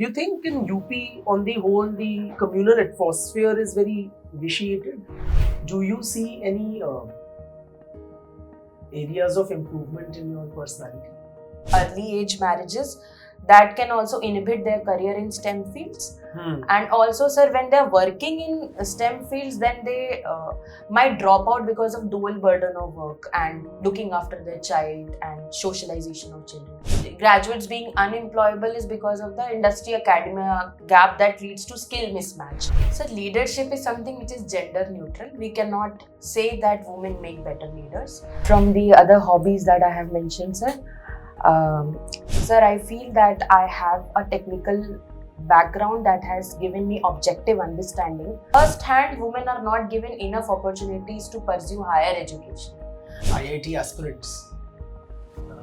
Do you think in UP, on the whole, the communal atmosphere is very vitiated? Do you see any areas of improvement in your personality? Early age marriages that can also inhibit their career in STEM fields. And also, sir, when they're working in STEM fields, then they might drop out because of dual burden of work and looking after their child and socialization of children. Graduates being unemployable is because of the industry academia gap that leads to skill mismatch. So leadership is something which is gender neutral. We cannot say that women make better leaders. From the other hobbies that I have mentioned, sir, sir, I feel that I have a technical background that has given me objective understanding. First hand, women are not given enough opportunities to pursue higher education. IIT aspirants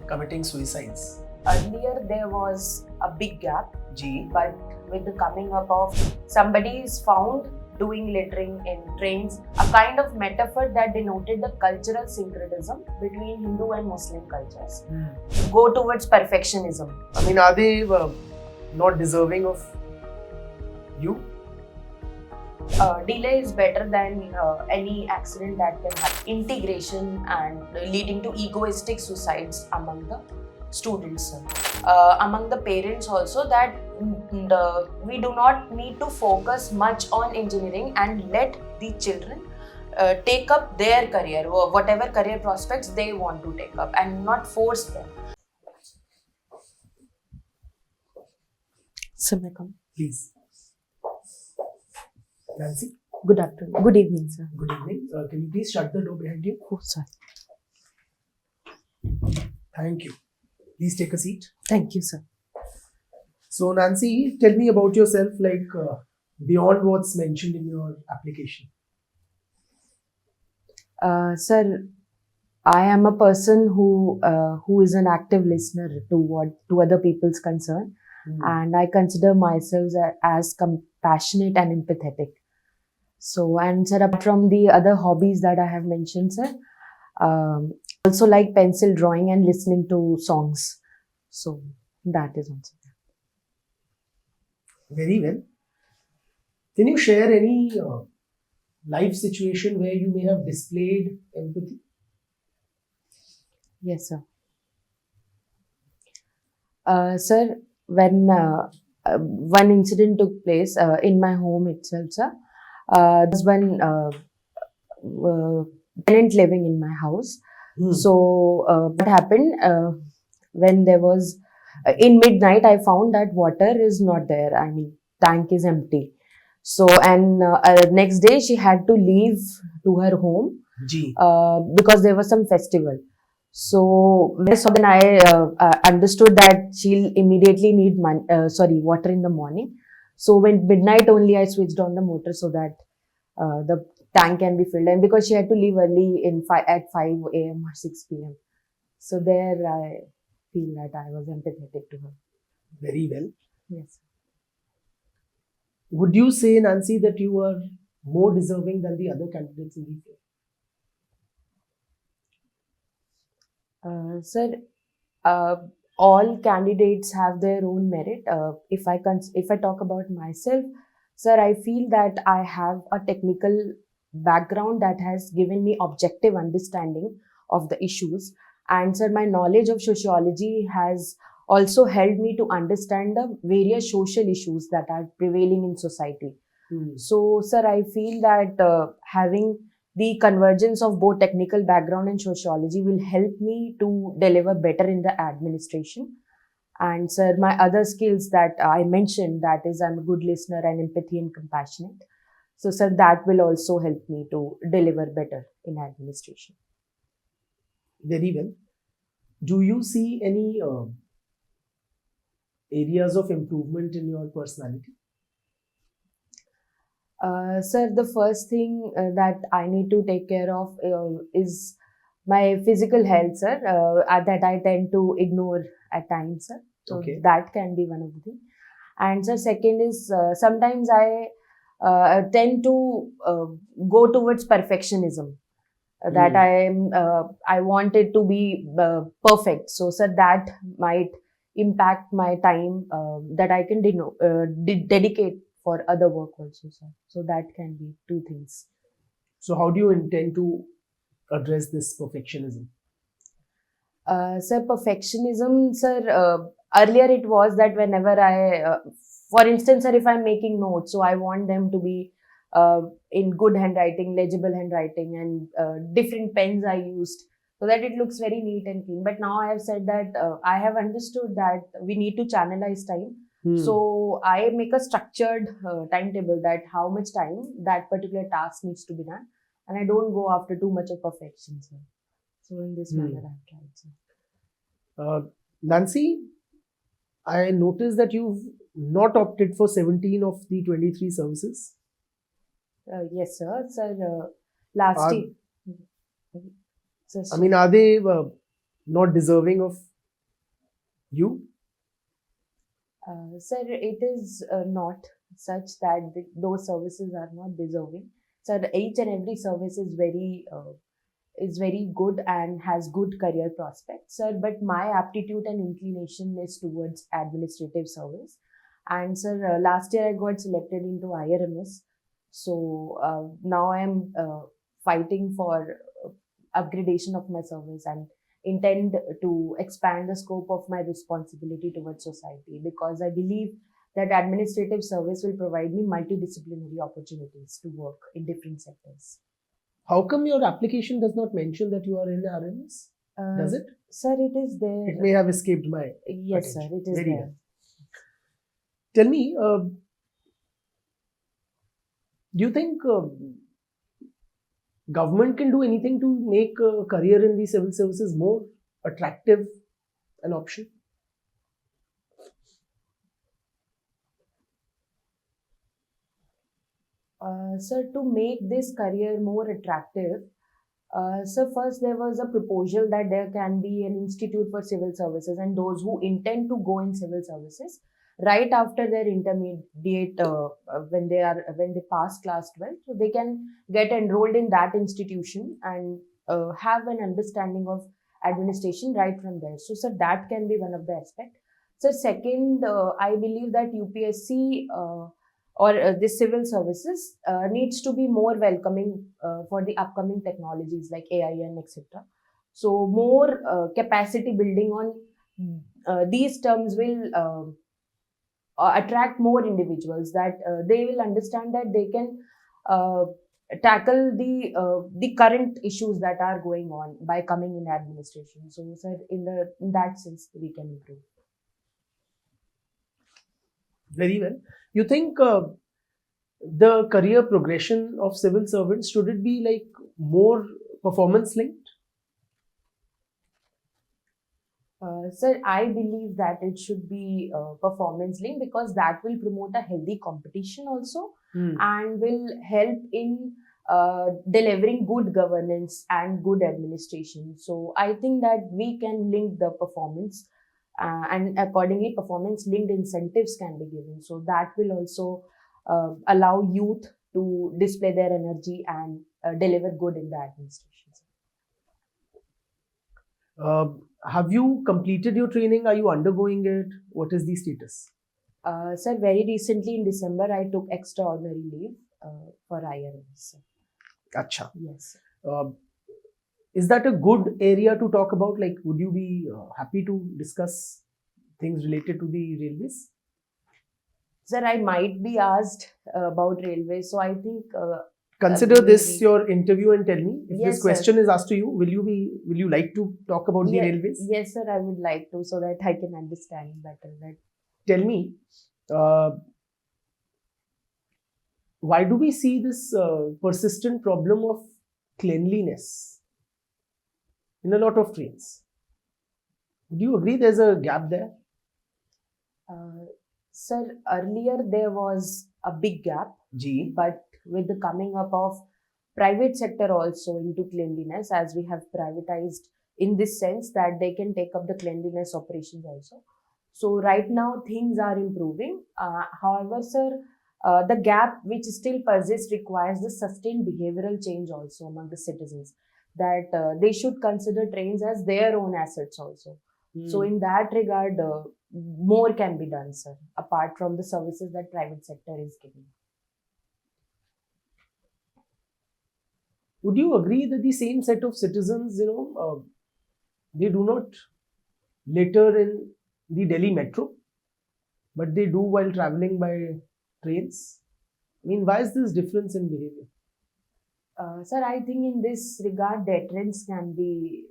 committing suicides. Earlier, there was a big gap, G. but with the coming up of somebody is found doing littering in trains, a kind of metaphor that denoted the cultural syncretism between Hindu and Muslim cultures. Go towards perfectionism. I mean, are they not deserving of you? Delay is better than any accident that can happen. Integration and leading to egoistic suicides among the students, among the parents also, that we do not need to focus much on engineering and let the children take up their career or whatever career prospects they want to take up and not force them. Please. Nancy, Good afternoon. Good evening, sir. good evening. Can you please shut the door behind you? Oh, sorry. Thank you. Please take a seat. Thank you, sir. So, Nancy, tell me about yourself, like beyond what's mentioned in your application. Sir, I am a person who is an active listener to other people's concern, and I consider myself as compassionate and empathetic. So, and sir, apart from the other hobbies that I have mentioned, sir, also like pencil drawing and listening to songs. So that is also there. Very well. Can you share any life situation where you may have displayed empathy? Yes, sir. Sir, when one incident took place in my home itself, sir, there's one tenant living in my house. So what happened when there was in midnight, I found that water is not there. I mean, tank is empty. So and next day she had to leave to her home G. because there was some festival. So when I saw, then I understood that she'll immediately need water in the morning. So when midnight only, I switched on the motor so that the tank can be filled. And because she had to leave early at 5 a.m. or 6 p.m. So there I feel that I was empathetic to her. Very well. Yes. Would you say, Nancy, that you are more deserving than the other candidates in the field? Sir, all candidates have their own merit. If I talk about myself, sir, I feel that I have a technical background that has given me objective understanding of the issues. And sir, my knowledge of sociology has also helped me to understand the various social issues that are prevailing in society. So, sir, I feel that having the convergence of both technical background and sociology will help me to deliver better in the administration. And sir, my other skills that I mentioned, that is, I'm a good listener and empathy and compassionate. So, sir, that will also help me to deliver better in administration. Very well. Do you see any areas of improvement in your personality? Sir, the first thing that I need to take care of is my physical health, sir, that I tend to ignore at times, sir. So Okay. that can be one of the things. And sir, second is sometimes I tend to go towards perfectionism. That I want it to be perfect. So sir, that might impact my time that I can dedicate for other work also, sir. So that can be two things. So how do you intend to address this perfectionism? Sir, perfectionism, sir, earlier it was that whenever for instance, sir, if I'm making notes, so I want them to be in good handwriting, legible handwriting, and different pens I used so that it looks very neat and clean. But now I have said that I have understood that we need to channelize time. So I make a structured timetable that how much time that particular task needs to be done, and I don't go after too much of perfection, sir. So in this manner, I've tried, sir. Nancy, I noticed that you've not opted for 17 of the 23 services. Yes, sir. Sir, last year. Sir, I mean, are they not deserving of you? Sir, it is not such that those services are not deserving. Sir, each and every service is very good and has good career prospects, sir. But my aptitude and inclination is towards administrative service. And sir, last year I got selected into IRMS. So now I am fighting for upgradation of my service and intend to expand the scope of my responsibility towards society, because I believe that administrative service will provide me multidisciplinary opportunities to work in different sectors. How come your application does not mention that you are in RMS? Does it? Sir, it is there. It may have escaped my Yes, attention. sir, it is Very there. well. Tell me, do you think government can do anything to make a career in the civil services more attractive an option? Sir, to make this career more attractive, so first there was a proposal that there can be an institute for civil services, and those who intend to go in civil services right after their intermediate when they pass class 12, so they can get enrolled in that institution and have an understanding of administration right from there. So sir, that can be one of the aspects. So second, I believe that UPSC or the civil services needs to be more welcoming for the upcoming technologies like AI and etc. So more capacity building on these terms will attract more individuals, that they will understand that they can uh, tackle the current issues that are going on by coming in administration. So sir, in that sense we can improve. Very well. You think the career progression of civil servants, should it be like more performance linked? Sir, I believe that it should be performance linked, because that will promote a healthy competition also and will help in delivering good governance and good administration. So I think that we can link the performance and accordingly performance linked incentives can be given. So that will also allow youth to display their energy and deliver good in the administration. Have you completed your training? Are you undergoing it? What is the status? Sir, very recently in December, I took extraordinary leave for IRMS. Acha. Yes. Is that a good area to talk about? Like, would you be happy to discuss things related to the railways? Sir, I might be asked about railways, so I think. Consider this your interview and tell me if Yes, this question is asked to you. Will you like to talk about the railways? Yes, sir, I would like to, so that I can understand better. That. Tell me, why do we see this persistent problem of cleanliness in a lot of trains? Do you agree there's a gap there? Sir, earlier there was a big gap, but with the coming up of private sector also into cleanliness, as we have privatized in this sense that they can take up the cleanliness operations also. So right now things are improving. However, sir, the gap which still persists requires the sustained behavioral change also among the citizens, that they should consider trains as their own assets also. So in that regard, more can be done, sir, apart from the services that private sector is giving. Would you agree that the same set of citizens, they do not litter in the Delhi metro, but they do while traveling by trains? I mean, why is this difference in behavior? Sir, I think in this regard, deterrence can be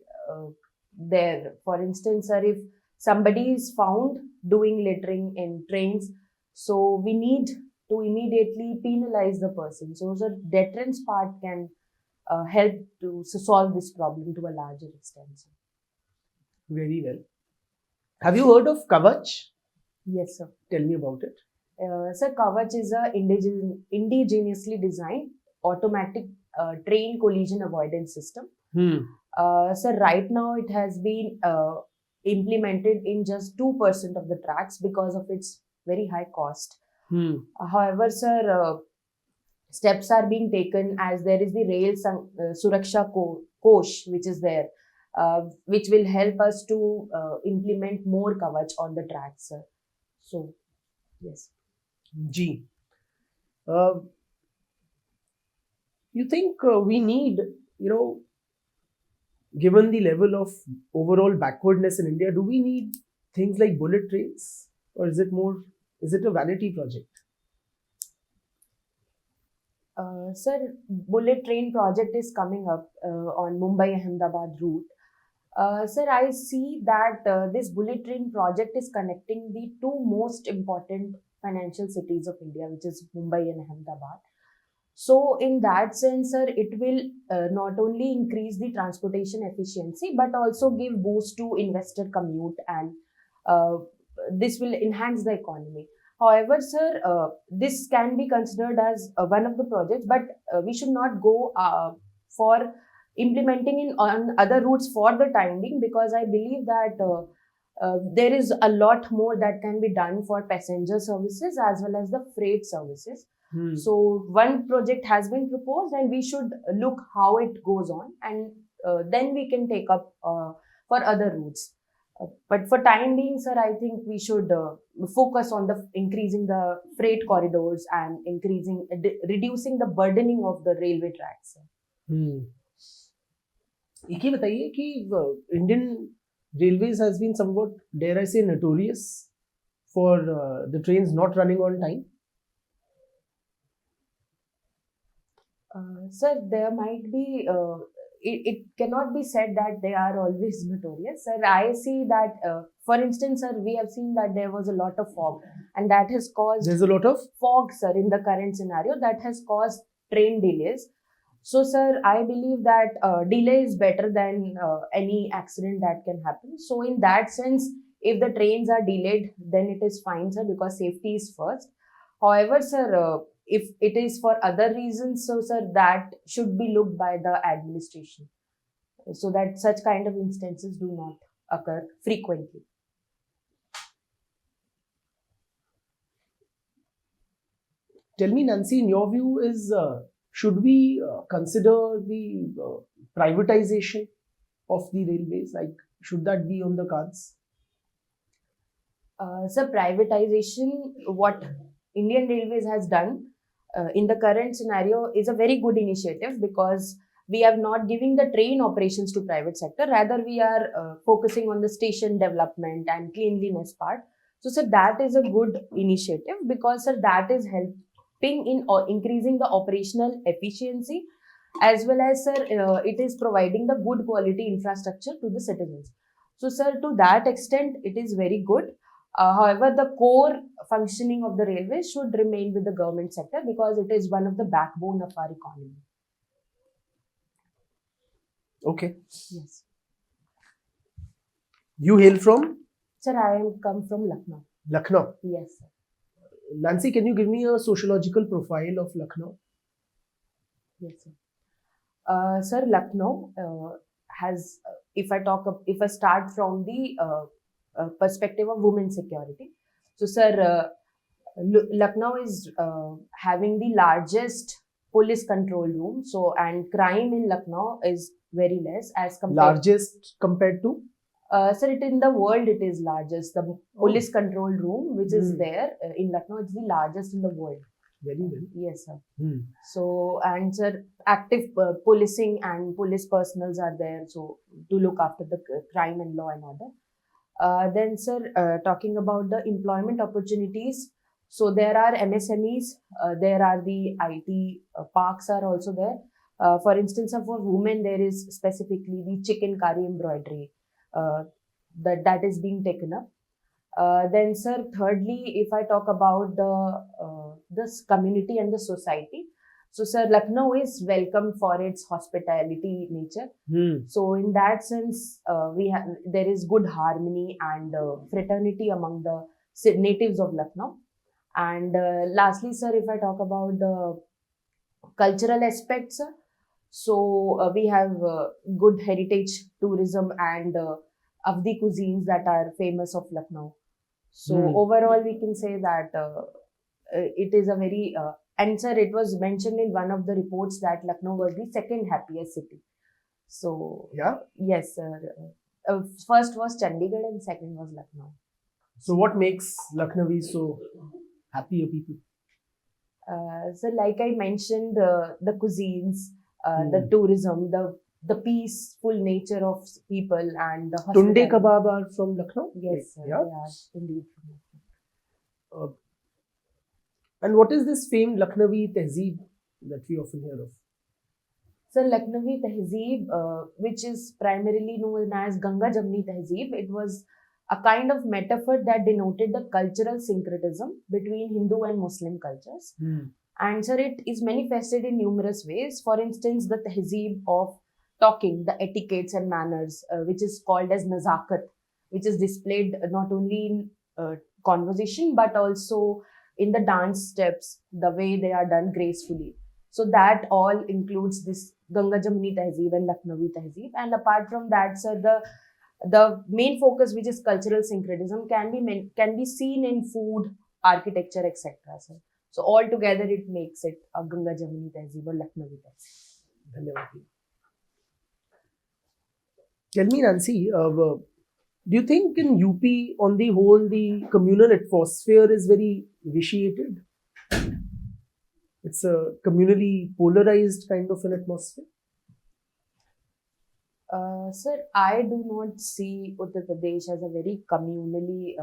there. For instance, sir, if somebody is found doing littering in trains, so we need to immediately penalize the person. So the deterrence part can help to solve this problem to a larger extent, sir. Very well. Have you heard of Kavach? Yes, sir. Tell me about it. Sir, Kavach is a indigenously designed automatic train collision avoidance system. Sir, right now it has been implemented in just 2% of the tracks because of its very high cost. However, sir, steps are being taken as there is the Rail Suraksha Kosh, which is there, which will help us to implement more Kavach on the tracks, sir. So, yes. G. You think we need, given the level of overall backwardness in India, do we need things like bullet trains, or is it a vanity project? Sir, bullet train project is coming up on Mumbai-Ahmedabad route. Sir, I see that this bullet train project is connecting the two most important financial cities of India, which is Mumbai and Ahmedabad. So, in that sense, sir, it will not only increase the transportation efficiency, but also give boost to investor commute, and this will enhance the economy. However, sir, this can be considered as one of the projects, but we should not go for implementing in on other routes for the time being, because I believe that there is a lot more that can be done for passenger services as well as the freight services. So one project has been proposed, and we should look how it goes on, and then we can take up for other routes. But for time being, sir, I think we should focus on the increasing the freight corridors and reducing the burdening of the railway tracks. एक ही बताइए कि Indian Railways has been somewhat, dare I say, notorious for the trains not running on time. Sir, there might be, it cannot be said that they are always notorious. Sir, I see that, for instance, sir, we have seen that there was a lot of fog, and that has caused... There's a lot of fog, sir, in the current scenario that has caused train delays. So, sir, I believe that delay is better than any accident that can happen. So, in that sense, if the trains are delayed, then it is fine, sir, because safety is first. However, sir, if it is for other reasons, so, sir, that should be looked by the administration, so that such kind of instances do not occur frequently. Tell me, Nancy, in your view, should we consider the privatization of the railways? Like, should that be on the cards? Sir, privatization, what Indian Railways has done in the current scenario is a very good initiative, because we are not giving the train operations to private sector. Rather, we are focusing on the station development and cleanliness part. So, sir, that is a good initiative, because, sir, that is helping in increasing the operational efficiency, as well as, sir, it is providing the good quality infrastructure to the citizens. So, sir, to that extent, it is very good. However, the core functioning of the railway should remain with the government sector, because it is one of the backbone of our economy. Okay. Yes. You hail from? Sir, I am come from Lucknow. Lucknow. Yes, sir. Nancy, can you give me a sociological profile of Lucknow? Yes, sir. Sir, Lucknow has, if I start from the perspective of women security. So, sir, Lucknow is having the largest police control room. So, and crime in Lucknow is very less as compared. Largest compared to? Sir, it in the world it is largest. The police control room, which is Hmm. there in Lucknow, it's the largest in the world. Very well. Yes, sir. Hmm. So, and sir, active policing and police personals are there, so to look after the crime and law and order. Then, sir, talking about the employment opportunities, so there are MSMEs, there are the IT parks are also there. For instance, for women, there is specifically the chicken embroidery uh, that is being taken up. Then, sir, thirdly, if I talk about this community and the society, so sir, Lucknow is welcomed for its hospitality nature. Hmm. So in that sense, we have there is good harmony and fraternity among the natives of Lucknow. And lastly, sir, if I talk about the cultural aspects, so we have good heritage tourism and of the cuisines that are famous of Lucknow. So Hmm. overall, we can say that it is a very and sir, it was mentioned in one of the reports that Lucknow was the second happiest city. So Yeah. yes, sir. First was Chandigarh and second was Lucknow. So what makes Lucknowi so happier people? So like I mentioned, the cuisines, the Hmm. tourism, the peaceful nature of people and the Tunde hospitality. kebab are from Lucknow? Yes, sir, Yeah. they are indeed. Uh, and what is this famed Lucknowi tehzeeb that we often hear of? So Lucknowi Tehzeeb, which is primarily known as Ganga Jamni Tehzeeb, it was a kind of metaphor that denoted the cultural syncretism between Hindu and Muslim cultures. Hmm. And sir, it is manifested in numerous ways. For instance, the Tehzeeb of talking, the etiquettes and manners, which is called as Nazakat, which is displayed not only in conversation but also in the dance steps, the way they are done gracefully. So that all includes this Ganga Jamuni Tehzeeb and Lucknowi Tehzeeb. And apart from that, sir, the main focus, which is cultural syncretism, can be seen in food, architecture, etc. Sir. So altogether, it makes it a Ganga Jamuni Tehzeeb or Lucknowi Tehzeeb. Dhanyawad. Tell me, Nancy, do you think in UP, on the whole, the communal atmosphere is very vitiated? It's a communally polarized kind of an atmosphere. Sir, I do not see Uttar Pradesh as a very communally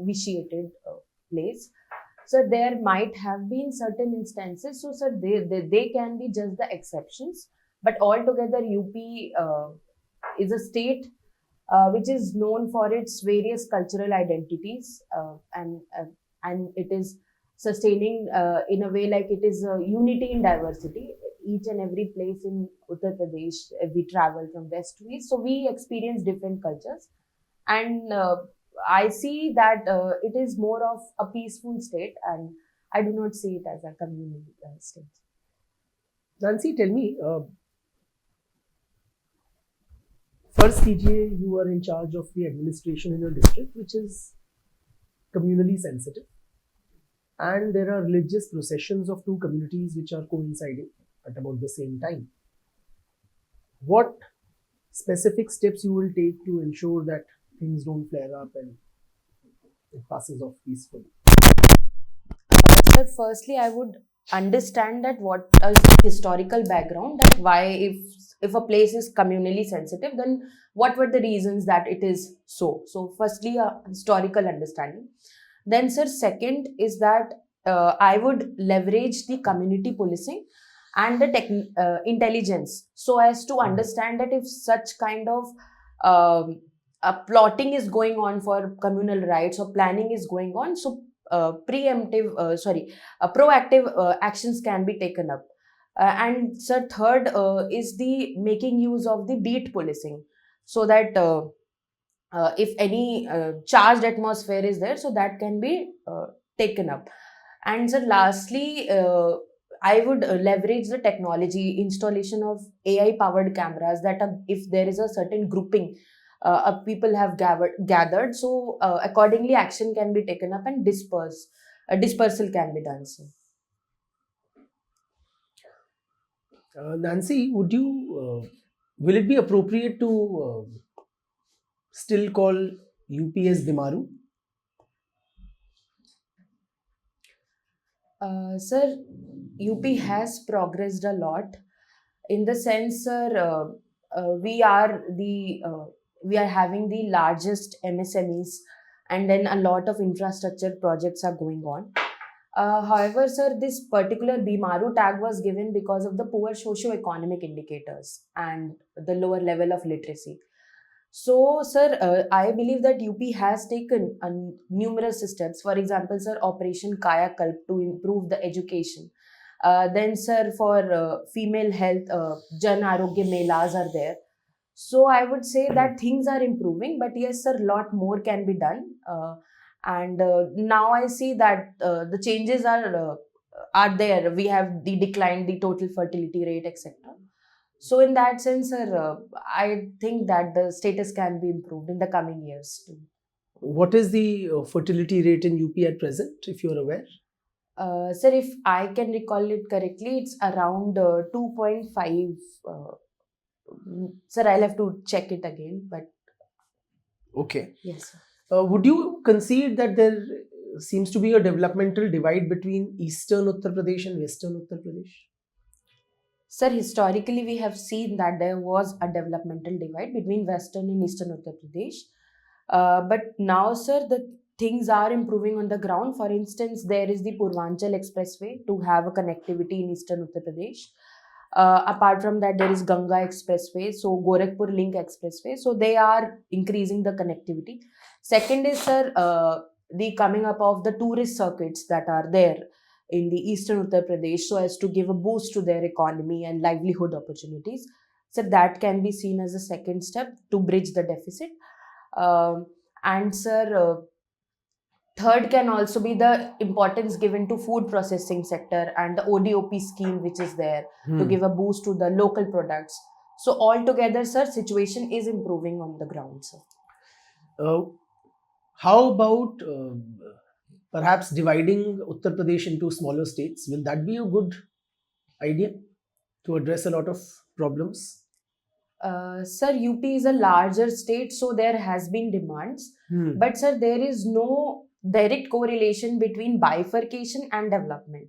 vitiated place. So there might have been certain instances. So sir, they can be just the exceptions. But altogether, UP is a state which is known for its various cultural identities and it is sustaining in a way like it is a unity in diversity. Each and every place in Uttar Pradesh, we travel from west to east, so we experience different cultures, and I see that it is more of a peaceful state, and I do not see it as a communal state. Nancy, tell me, first CGA, you are in charge of the administration in your district, which is communally sensitive. And there are religious processions of two communities which are coinciding at about the same time. What specific steps you will take to ensure that things don't flare up and it passes off peacefully? Sir, firstly, I would understand that what is the historical background, that why if a place is communally sensitive, then what were the reasons that it is so. So firstly, a historical understanding. Then sir, second is that I would leverage the community policing and the intelligence so as to understand that if such kind of a plotting is going on for communal rights or planning is going on, so proactive actions can be taken up. And sir, third is the making use of the beat policing, so that if any charged atmosphere is there, so that can be taken up. And sir, lastly, I would leverage the technology installation of AI powered cameras that if there is a certain grouping of people have gathered, so accordingly action can be taken up and dispersal can be done. So. Nancy, will it be appropriate to still call UPS Bimaru? Sir, UP has progressed a lot in the sense, sir, we are having the largest MSMEs, and then a lot of infrastructure projects are going on. However, sir, this particular Bimaru tag was given because of the poor socio-economic indicators and the lower level of literacy. So, sir, I believe that UP has taken numerous steps. For example, sir, Operation Kaya Kalp to improve the education. Then, sir, for female health, Jan Arogya Melas are there. So, I would say that things are improving, but yes, sir, lot more can be done. And now I see that the changes are there. We have declined the total fertility rate, etc. So in that sense, sir, I think that the status can be improved in the coming years too. What is the fertility rate in UP at present, if you're aware? Sir, if I can recall it correctly, it's around 2.5. Sir, I'll have to check it again, but Okay. yes, sir. Would you concede that there seems to be a developmental divide between eastern Uttar Pradesh and western Uttar Pradesh? Sir, historically, we have seen that there was a developmental divide between western and eastern Uttar Pradesh. But now, sir, the things are improving on the ground. For instance, there is the Purvanchal Expressway to have a connectivity in eastern Uttar Pradesh. Apart from that, there is Ganga Expressway, so Gorakhpur Link Expressway. So they are increasing the connectivity. Second is, sir, the coming up of the tourist circuits that are there in the eastern Uttar Pradesh, so as to give a boost to their economy and livelihood opportunities. So that can be seen as a second step to bridge the deficit. And sir, third can also be the importance given to food processing sector and the ODOP scheme which is there to give a boost to the local products. So altogether, sir, situation is improving on the ground, sir. How about perhaps dividing Uttar Pradesh into smaller states? Will that be a good idea to address a lot of problems? Sir, UP is a larger state, so there has been demands. But sir, there is no direct correlation between bifurcation and development.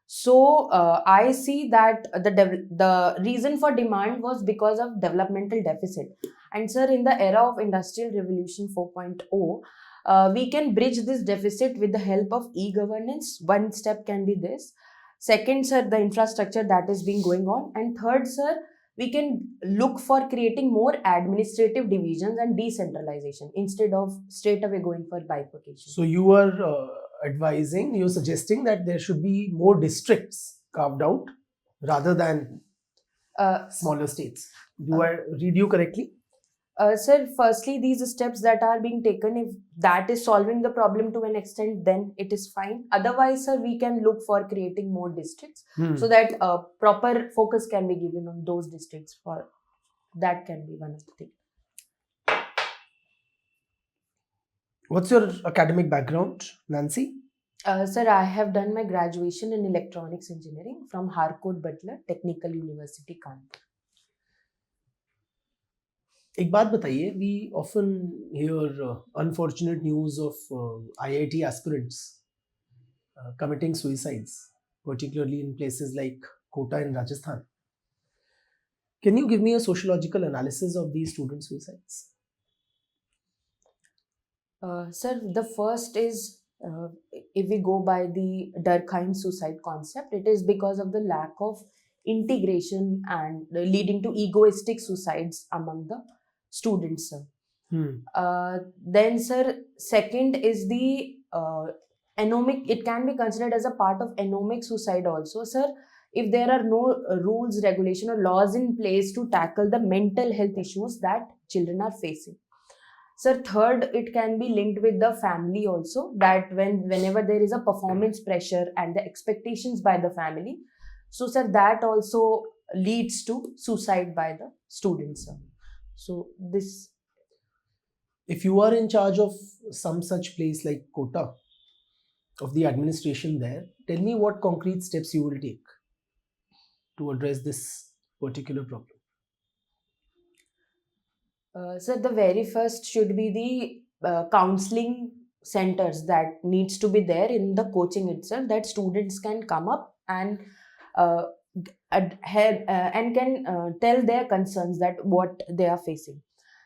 So I see that the reason for demand was because of developmental deficit. And sir, in the era of Industrial Revolution 4.0, we can bridge this deficit with the help of e-governance. One step can be this. Second, sir, the infrastructure that is being going on. And third, sir, we can look for creating more administrative divisions and decentralization instead of straight away going for bifurcation. So you are you're suggesting that there should be more districts carved out rather than smaller states. Do I read you correctly? Sir, firstly, these steps that are being taken, if that is solving the problem to an extent, then it is fine. Otherwise, sir, we can look for creating more districts so that proper focus can be given on those districts. For that can be one of the things. What's your academic background, Nancy? Sir, I have done my graduation in electronics engineering from Harcourt Butler Technical University, Kanpur. एक बात बताइए, we often hear unfortunate news of IIT aspirants committing suicides, particularly in places like Kota in Rajasthan. Can you give me a sociological analysis of these student suicides? Sir, the first is, if we go by the Durkheim suicide concept, it is because of the lack of integration and leading to egoistic suicides among the students, sir. Then, sir, second is the anomic. It can be considered as a part of anomic suicide also, sir. If there are no rules, regulation, or laws in place to tackle the mental health issues that children are facing. Sir, third, it can be linked with the family also, that whenever there is a performance pressure and the expectations by the family, so sir, that also leads to suicide by the students, sir. So this. If you are in charge of some such place like Kota, of the administration there, tell me what concrete steps you will take to address this particular problem. So the very first should be the counseling centers that needs to be there in the coaching itself, that students can come up and uh, and can tell their concerns, that what they are facing.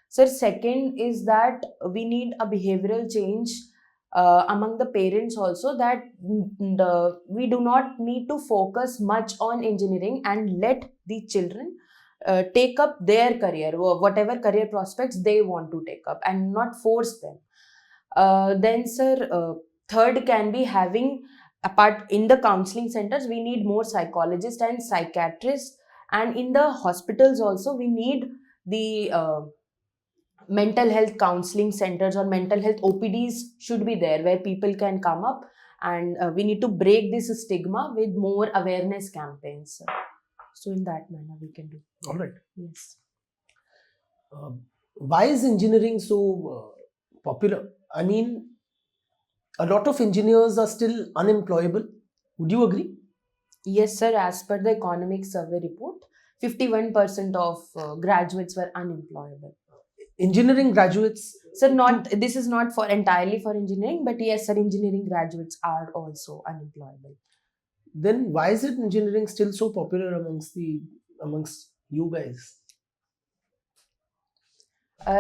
So second is that we need a behavioral change among the parents also, that we do not need to focus much on engineering and let the children take up their career, or whatever career prospects they want to take up, and not force them. Then, sir, third can be having, apart in the counseling centers, we need more psychologists and psychiatrists, and in the hospitals also we need the mental health counseling centers, or mental health OPDs should be there, where people can come up, and we need to break this stigma with more awareness campaigns. So in that manner we can do. All right. Yes. Why is engineering so popular? I mean, a lot of engineers are still unemployable. Would you agree? Yes, sir. As per the economic survey report, 51% of graduates were unemployable. Engineering graduates. Sir, this is not for entirely for engineering, but yes, sir, engineering graduates are also unemployable. Then why is it engineering still so popular amongst you guys?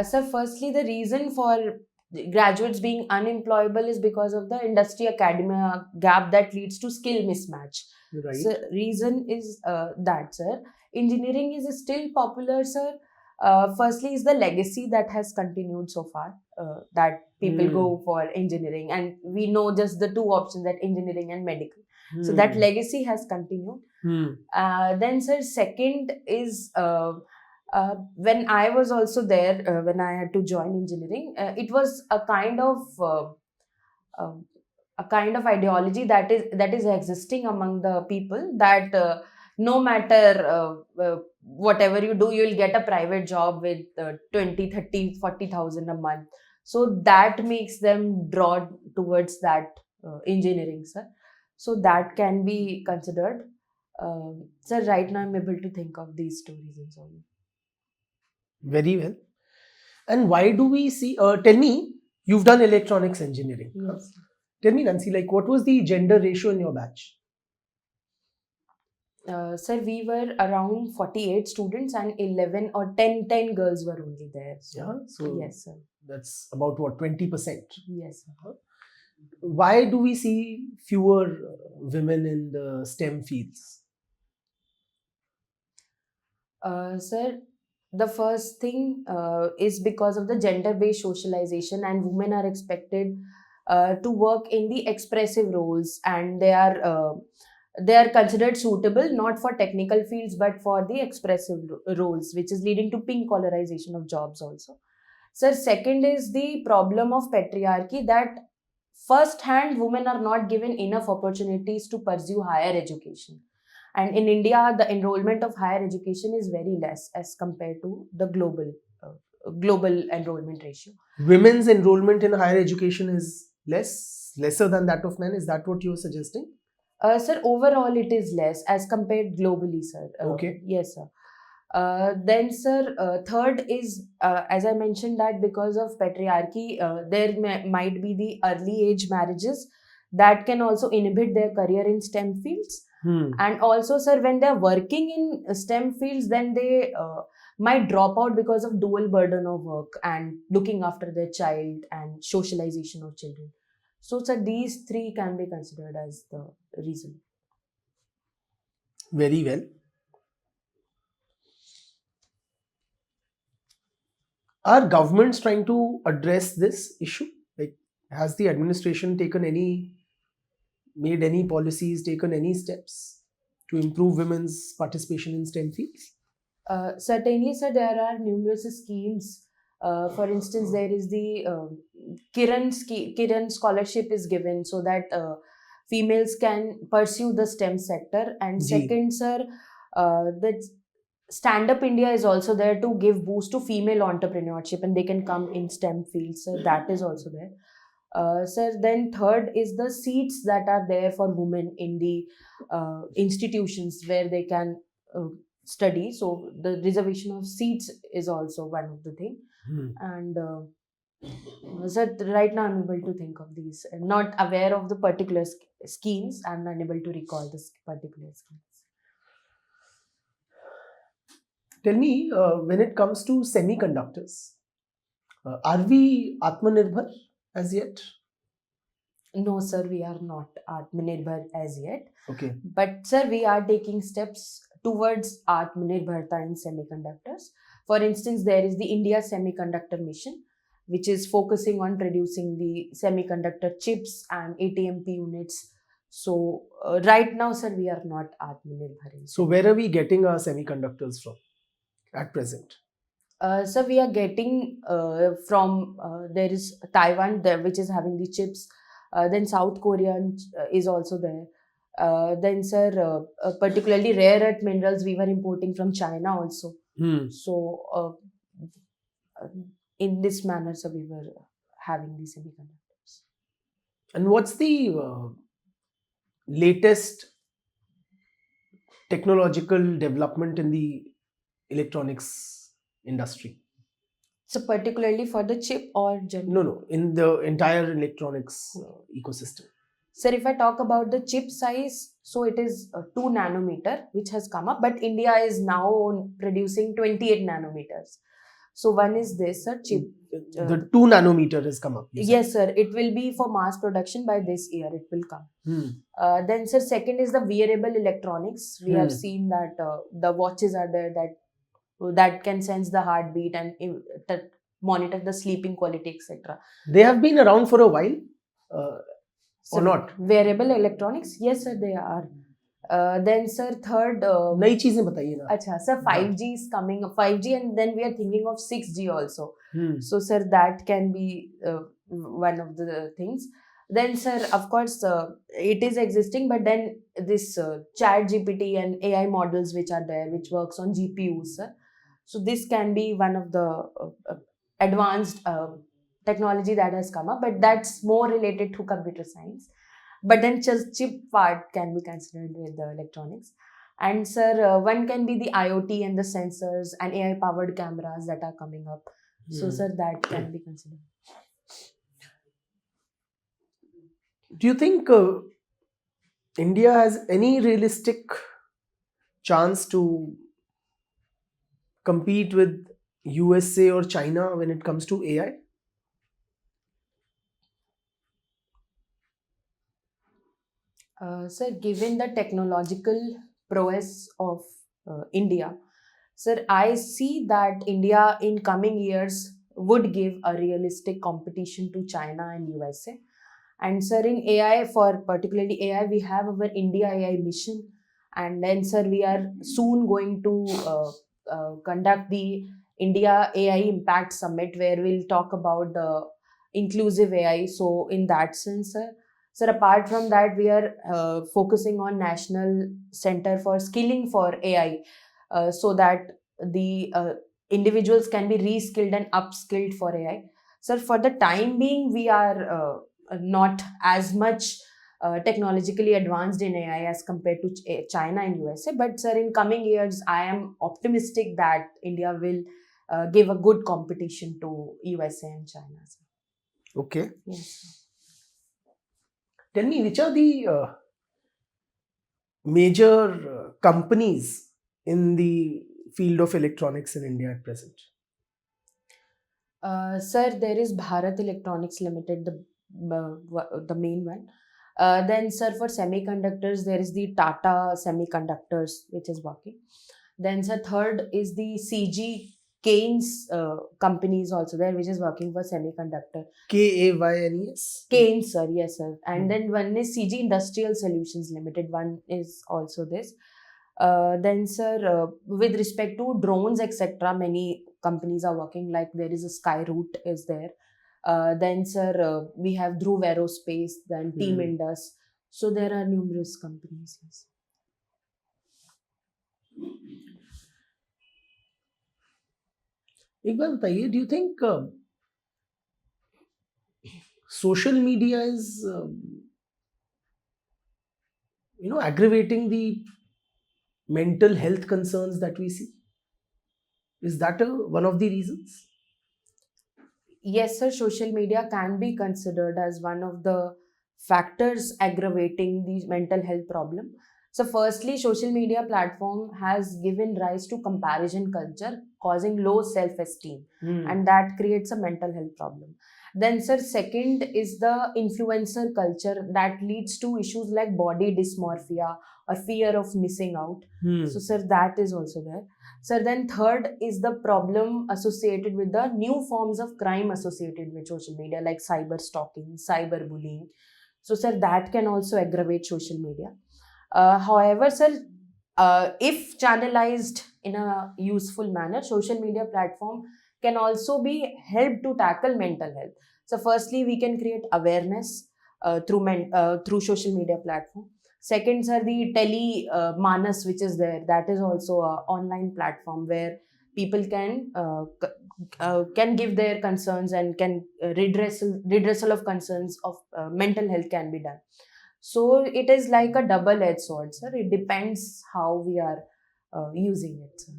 Sir, firstly, the reason for graduates being unemployable is because of the industry academia gap that leads to skill mismatch. Right. So reason is that, sir, engineering is still popular, sir. Firstly is the legacy that has continued so far, that people go for engineering, and we know just the two options, that engineering and medical. So that legacy has continued. Then, sir, second is when I was also there, when I had to join engineering, it was a kind of ideology that is existing among the people, that no matter whatever you do, you will get a private job with 20, 30, 40,000 a month. So that makes them draw towards that engineering, sir. So that can be considered. Sir, right now I'm able to think of these two reasons only. Very well. And why do we see? Tell me, you've done electronics engineering. Yes. Tell me, Nancy, like what was the gender ratio in your batch? Sir, we were around 48 students, and 11 or 10 girls were only there. So, Yeah. So yes, sir. that's about what, 20%? Yes, sir. Why do we see fewer women in the STEM fields? Sir, the first thing is because of the gender-based socialization, and women are expected to work in the expressive roles, and they are considered suitable not for technical fields but for the expressive roles, which is leading to pink collarization of jobs also. Sir, second is the problem of patriarchy, that first hand women are not given enough opportunities to pursue higher education. And in India, the enrollment of higher education is very less as compared to the global enrollment ratio. Women's enrollment in higher education is lesser than that of men. Is that what you're suggesting? Sir, overall it is less as compared globally, sir. Okay. Yes, sir. Then, sir, third is, as I mentioned, that because of patriarchy, there might be the early age marriages that can also inhibit their career in STEM fields. And also, sir, when they're working in STEM fields, then they might drop out because of dual burden of work and looking after their child and socialization of children. So, sir, these three can be considered as the reason. Very well. Are governments trying to address this issue? Like, has the administration made any policies, taken any steps to improve women's participation in STEM fields? Certainly, sir, there are numerous schemes. For instance, there is the Kiran scholarship is given so that females can pursue the STEM sector. And second, sir, the Stand Up India is also there to give boost to female entrepreneurship, and they can come in STEM fields. So that is also there. Sir, then third is the seats that are there for women in the institutions where they can study. So the reservation of seats is also one of the thing. And so right now I'm able to think of these. Not aware of the particular schemes. I'm unable to recall this particular schemes. Tell me, when it comes to semiconductors, are we Atmanirbhar as yet? No, sir, we are not Atmanirbhar as yet. Okay. But, sir, we are taking steps towards Atmanirbharta in semiconductors. For instance, there is the India Semiconductor Mission, which is focusing on producing the semiconductor chips and ATMP units. So, right now, sir, we are not Atmanirbhar. So, where are we getting our semiconductors from at present? So we are getting from there is Taiwan there, which is having the chips. Then South Korea is also there. Then, sir, particularly rare earth minerals we were importing from China also. So in this manner, so we were having these semiconductors. And what's the latest technological development in the electronics industry? So particularly for the chip or general? No, in the entire electronics ecosystem. Sir, if I talk about the chip size, so it is 2 nanometer, which has come up, but India is now producing 28 nanometers. So one is this, sir, chip. The 2 nanometer has come up. Yes, sir. It will be for mass production by this year. It will come. Then, sir, second is the wearable electronics. We have seen that the watches are there that can sense the heartbeat and monitor the sleeping quality, etc. They have been around for a while. Or not? Wearable electronics, yes, sir, they are. Then, sir, third. नई चीजें बताइए ना. Acha, sir, 5G is coming. 5G, and then we are thinking of 6G also. So, sir, that can be one of the things. Then, sir, of course, it is existing, but then this Chat GPT and AI models which are there, which works on GPUs, sir. So this can be one of the advanced technology that has come up, but that's more related to computer science. But then just chip part can be considered with the electronics. And, sir, one can be the IoT and the sensors and AI powered cameras that are coming up. So, sir, that can be considered. Do you think India has any realistic chance to compete with USA or China when it comes to AI? Sir, given the technological prowess of India, sir, I see that India in coming years would give a realistic competition to China and USA. And, sir, in AI, for particularly AI, we have our India AI mission. And then, sir, we are soon going to conduct the India AI Impact Summit, where we'll talk about the inclusive AI. So in that sense, sir, apart from that, we are focusing on National Center for Skilling for AI, so that the individuals can be reskilled and upskilled for AI. Sir, for the time being, we are not as much technologically advanced in AI as compared to China and USA. But, sir, in coming years, I am optimistic that India will give a good competition to USA and China. Sir. Okay. Yes. Tell me, which are the major companies in the field of electronics in India at present? Sir, there is Bharat Electronics Limited, the main one. Then, sir, for semiconductors, there is the Tata Semiconductors, which is working. Then, sir, third is the CG Keynes company is also there, which is working for semiconductor. Kaynes? Keynes, sir, yes, sir. And then one is CG Industrial Solutions Limited. One is also this. Then, sir, with respect to drones, etc., many companies are working. Like there is a Skyroot is there. Then, sir, we have Dhruv Aerospace, then Team Indus. So there are numerous companies. Yes. एक बार बताइए, do you think social media is aggravating the mental health concerns that we see? Is that one of the reasons? Yes, sir, social media can be considered as one of the factors aggravating the mental health problem. So, firstly, social media platform has given rise to comparison culture, causing low self-esteem, and that creates a mental health problem. Then, sir, second is the influencer culture that leads to issues like body dysmorphia or fear of missing out. So, sir, that is also there. So then third is the problem associated with the new forms of crime associated with social media like cyber stalking, cyber bullying. So sir, that can also aggravate social media. However, sir, if channelized in a useful manner, social media platform can also be helped to tackle mental health. So firstly, we can create awareness through social media platform. Second, sir, the tele manas which is there, that is also a online platform where people can give their concerns and can redressal of concerns of mental health can be done. So it is like a double-edged sword, sir. It depends how we are using it, sir.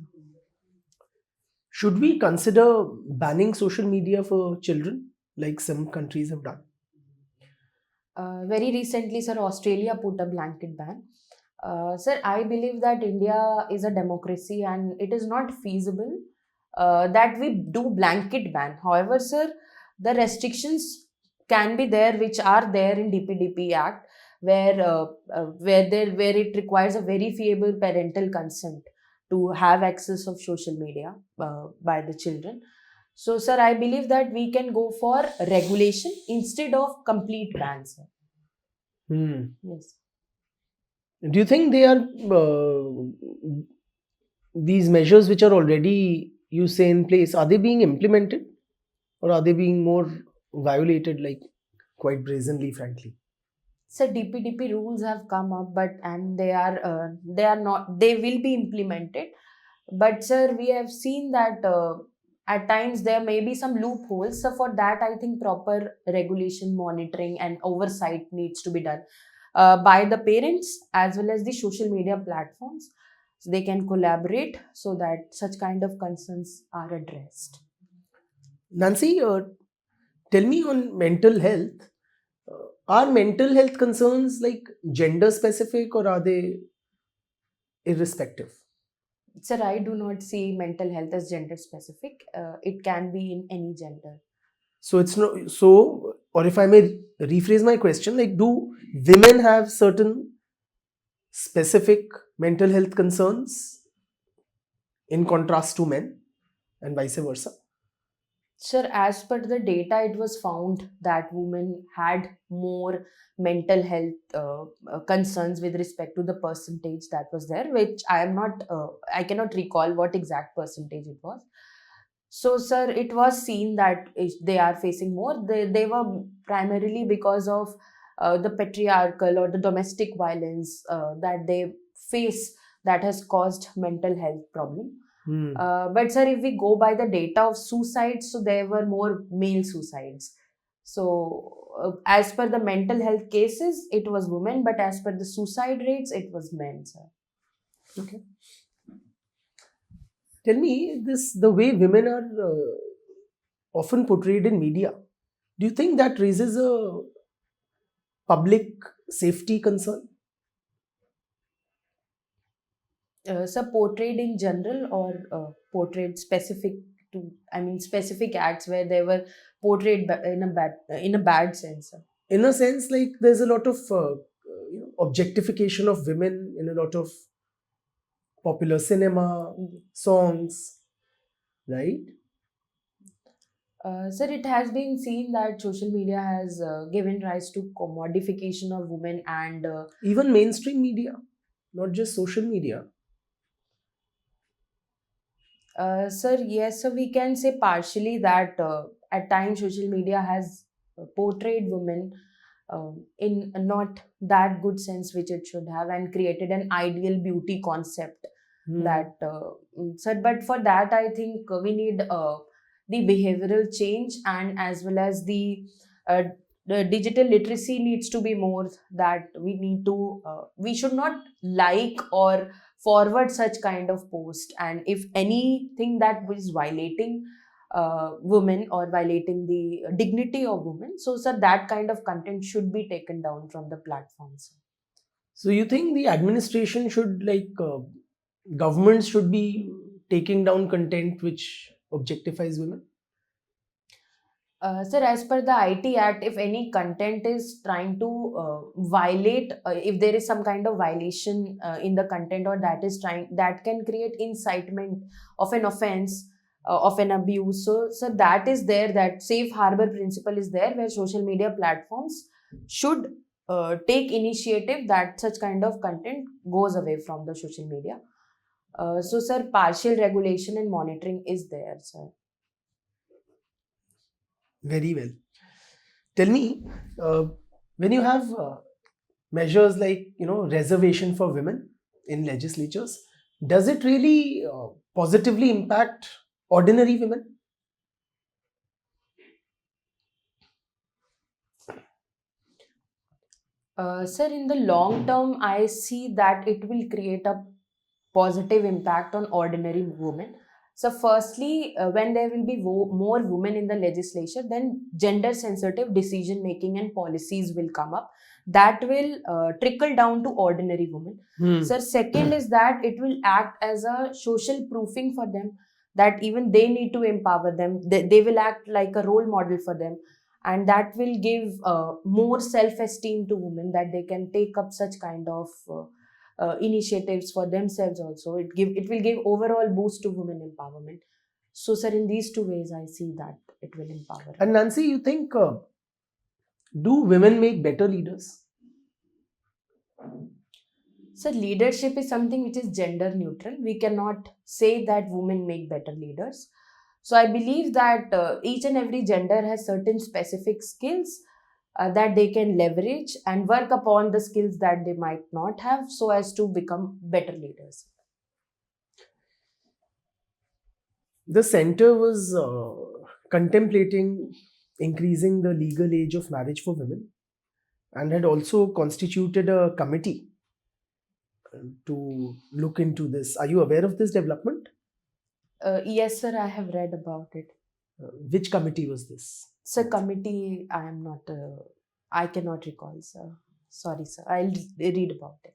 Should we consider banning social media for children, like some countries have done? Very recently, sir, Australia put a blanket ban. Sir, I believe that India is a democracy and it is not feasible that we do blanket ban. However, sir, the restrictions can be there, which are there in DPDP Act, where it requires a verifiable parental consent to have access of social media by the children. So, sir, I believe that we can go for regulation instead of complete ban, sir. Yes. Do you think they are these measures which are already you say in place, are they being implemented or are they being more violated, like quite brazenly, frankly? So DPDP rules have come up, but and they are not, they will be implemented. But sir, we have seen that at times there may be some loopholes. So for that, I think proper regulation, monitoring, and oversight needs to be done by the parents as well as the social media platforms. So they can collaborate so that such kind of concerns are addressed. Nancy, tell me on mental health. Are mental health concerns like gender specific or are they irrespective? Sir, I do not see mental health as gender specific. It can be in any gender. So it's no so, or if I may rephrase my question, like do women have certain specific mental health concerns in contrast to men and vice versa? Sir, as per the data, it was found that women had more mental health concerns with respect to the percentage that was there, which I cannot recall what exact percentage it was. So, sir, it was seen that they are facing more. They were primarily because of the patriarchal or the domestic violence that they face that has caused mental health problem. But sir, if we go by the data of suicides, so there were more male suicides. So as per the mental health cases, it was women, but as per the suicide rates, it was men, sir. Okay. Tell me this: the way women are often portrayed in media. Do you think that raises a public safety concern? Sir, portrayed in general or portrayed specific to, I mean, specific acts where they were portrayed in a bad sense, sir. In a sense, like there's a lot of objectification of women in a lot of popular cinema, songs, right? Sir, it has been seen that social media has given rise to commodification of women and Even mainstream media, not just social media. sir, yes, so we can say partially that at times social media has portrayed women in not that good sense which it should have and created an ideal beauty concept that sir, but for that I think we need the behavioral change and as well as uh, the digital literacy needs to be more, that we need to we should not like or forward such kind of post, and if anything that is violating women or violating the dignity of women. So, sir, that kind of content should be taken down from the platforms. So you think the administration should governments should be taking down content which objectifies women? Sir, as per the IT Act, if any content is trying to violate, if there is some kind of violation in the content, or that can create incitement of an offense, of an abuse. So that is there. That safe harbor principle is there, where social media platforms should take initiative that such kind of content goes away from the social media. So, sir, partial regulation and monitoring is there, sir. Very well. Tell me, when you have measures like reservation for women in legislatures, does it really positively impact ordinary women? Sir, in the long term, I see that it will create a positive impact on ordinary women. So, firstly, when there will be more women in the legislature, then gender sensitive decision making and policies will come up that will trickle down to ordinary women. Sir, second is that it will act as a social proofing for them, that even they need to empower them. They will act like a role model for them, and that will give more self esteem to women, that they can take up such kind of initiatives for themselves also. It will give overall boost to women empowerment. So, sir, in these two ways, I see that it will empower. And Nancy, you think do women make better leaders? So, leadership is something which is gender neutral. We cannot say that women make better leaders. So, I believe that each and every gender has certain specific skills that they can leverage and work upon the skills that they might not have, so as to become better leaders. The center was contemplating increasing the legal age of marriage for women and had also constituted a committee to look into this. Are you aware of this development? Yes, sir, I have read about it. Which committee was this? Sir, committee, I cannot recall, sir. Sorry, sir. I'll read about it.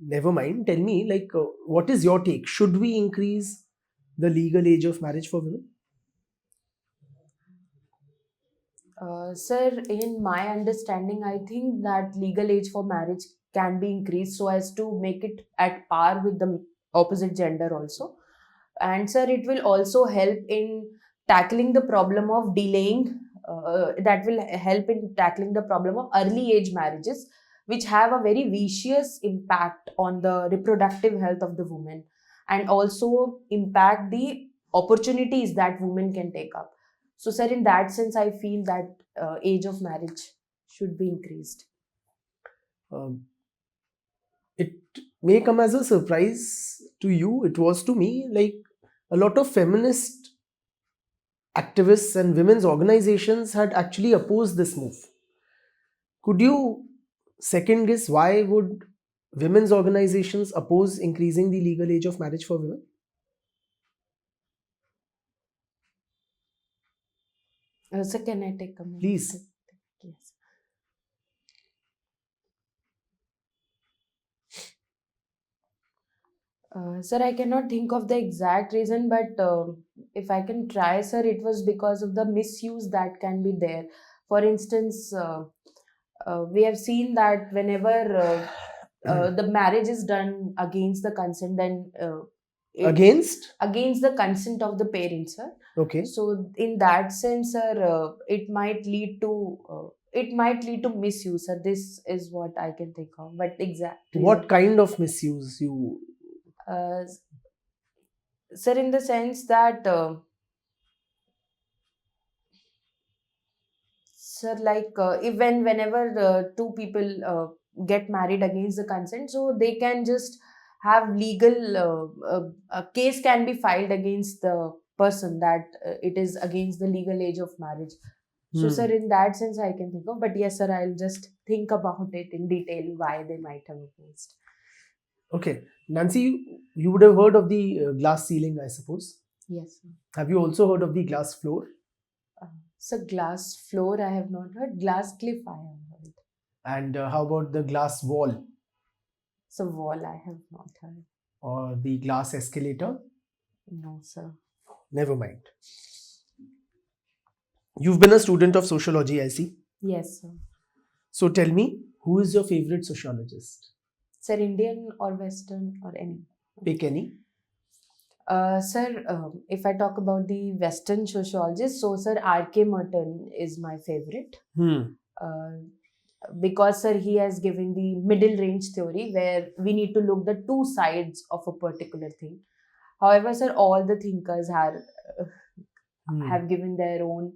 Never mind. Tell me, what is your take? Should we increase the legal age of marriage for women? Sir, in my understanding, I think that legal age for marriage can be increased so as to make it at par with the opposite gender also. And sir, it will also help in tackling the problem of delaying, that will help in tackling the problem of early age marriages, which have a very vicious impact on the reproductive health of the woman, and also impact the opportunities that women can take up. So, sir, in that sense, I feel that age of marriage should be increased. It may come as a surprise to you. It was to me. A lot of feminist activists and women's organizations had actually opposed this move. Could you second guess why would women's organizations oppose increasing the legal age of marriage for women? Sir, can I take a moment? Please. Yes. Sir, I cannot think of the exact reason, but if I can try, sir, it was because of the misuse that can be there. For instance, we have seen that whenever the marriage is done against the consent, then Against the consent of the parents, sir. Okay. So, in that sense, sir, it might lead to misuse, sir. This is what I can think of. But exactly, What kind of misuse you? Sir, in the sense that, sir, whenever the two people get married against the consent, so they can just have legal a case can be filed against the person, that it is against the legal age of marriage. So, sir, in that sense, I can think of. But yes, sir, I'll just think about it in detail why they might have opposed. Okay. Nancy, you would have heard of the glass ceiling, I suppose. Yes, sir. Have you also heard of the glass floor? So glass floor, I have not heard. Glass cliff, I have heard. And how about the glass wall So wall, I have not heard. or the glass escalator? No, sir. Never mind. You've been a student of sociology, I see. Yes, sir. So tell me, who is your favorite sociologist? Sir, Indian or Western or any? Pick any. Sir, if I talk about the Western sociologist, so Sir R.K. Merton is my favorite. Because sir, he has given the middle range theory where we need to look the two sides of a particular thing. However, sir, all the thinkers have given their own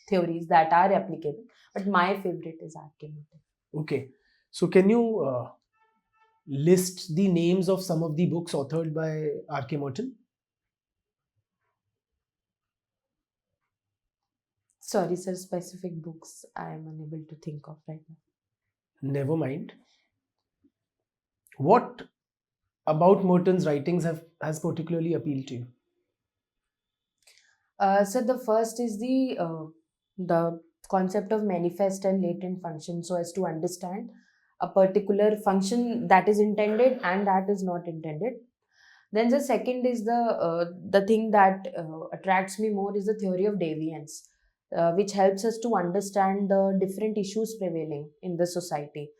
theories that are applicable. But my favorite is R.K. Merton. Okay. So can you list the names of some of the books authored by R.K. Merton? Sorry, sir, specific books I am unable to think of right now. Never mind. What about Merton's writings has particularly appealed to you? So the first is the concept of manifest and latent function, so as to understand a particular function that is intended and that is not intended. Then the second is the thing that attracts me more is the theory of deviance, which helps us to understand the different issues prevailing in the society.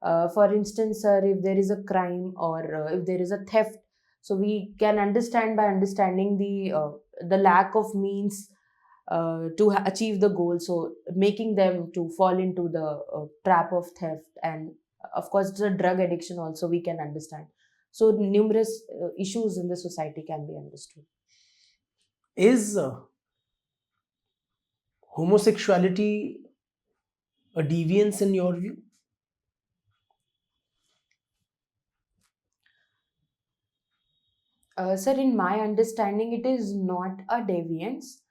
For instance, sir, if there is a crime or if there is a theft, so we can understand by understanding the lack of means to achieve the goal, so making them to fall into the trap of theft, and of course the drug addiction also we can understand. So numerous issues in the society can be understood. Is homosexuality a deviance in your view? Sir, in my understanding, it is not a deviance.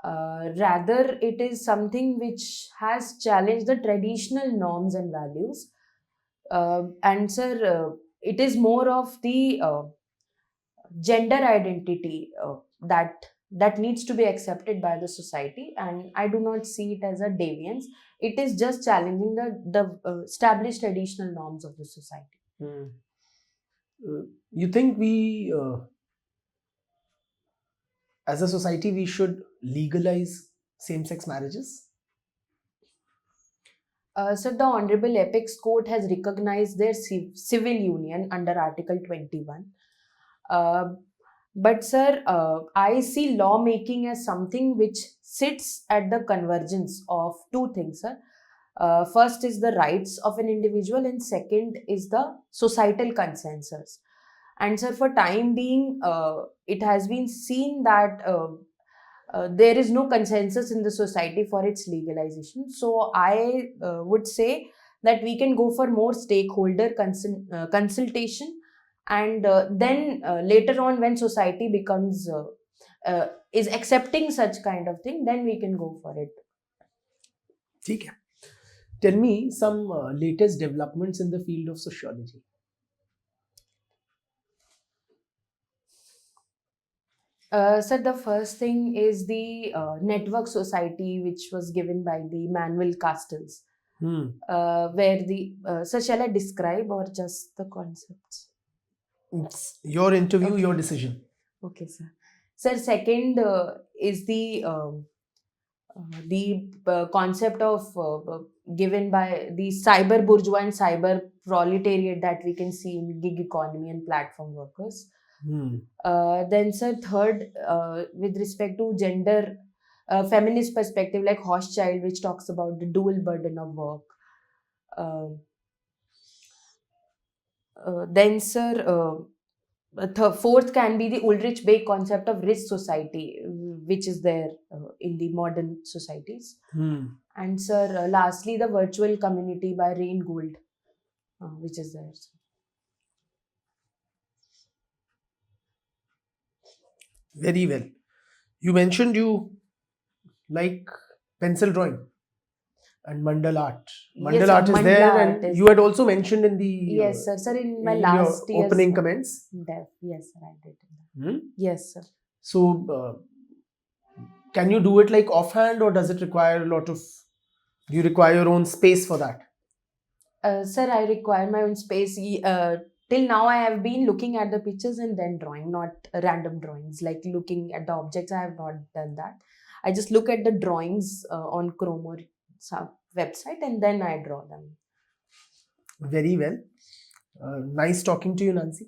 Rather, it is something which has challenged the traditional norms and values. And, sir, it is more of the gender identity that needs to be accepted by the society, and I do not see it as a deviance. It is just challenging the established traditional norms of the society. You think we as a society we should legalize same-sex marriages? So the Honorable Apex Court has recognized their civil union under Article 21. But sir, I see lawmaking as something which sits at the convergence of two things, sir. First is the rights of an individual, and second is the societal consensus. And sir, for time being, it has been seen that there is no consensus in the society for its legalization. So I would say that we can go for more stakeholder consultation, and then later on when society becomes is accepting such kind of thing, then we can go for it. ठीक है. Tell me some latest developments in the field of sociology. Sir, the first thing is the network society, which was given by the Manuel Castells, where sir, shall I describe or just the concepts? It's your interview, Okay. your decision. Okay, sir. Sir, second is the concept of given by the cyber bourgeois and cyber proletariat that we can see in gig economy and platform workers. Then, sir, third, with respect to gender, feminist perspective like Hochschild, which talks about the dual burden of work. Then, sir, fourth can be the Ulrich Beck concept of rich society, which is there in the modern societies. And, sir, lastly, the virtual community by Rain Gould, which is there. Very well. You mentioned you like pencil drawing and mandal art. Mandal Yes, art sir, is mandala there, art and is you had also mentioned in the yes, sir. Sir, in my in last your year's opening comments. Yes, sir, I did. Yes, sir. So can you do it like offhand, or does it require a lot of, do you require your own space for that? Sir, I require my own space. Till now, I have been looking at the pictures and then drawing, not random drawings. Like looking at the objects, I have not done that. I just look at the drawings on Chrome or some website and then I draw them. Very well. Nice talking to you, Nancy.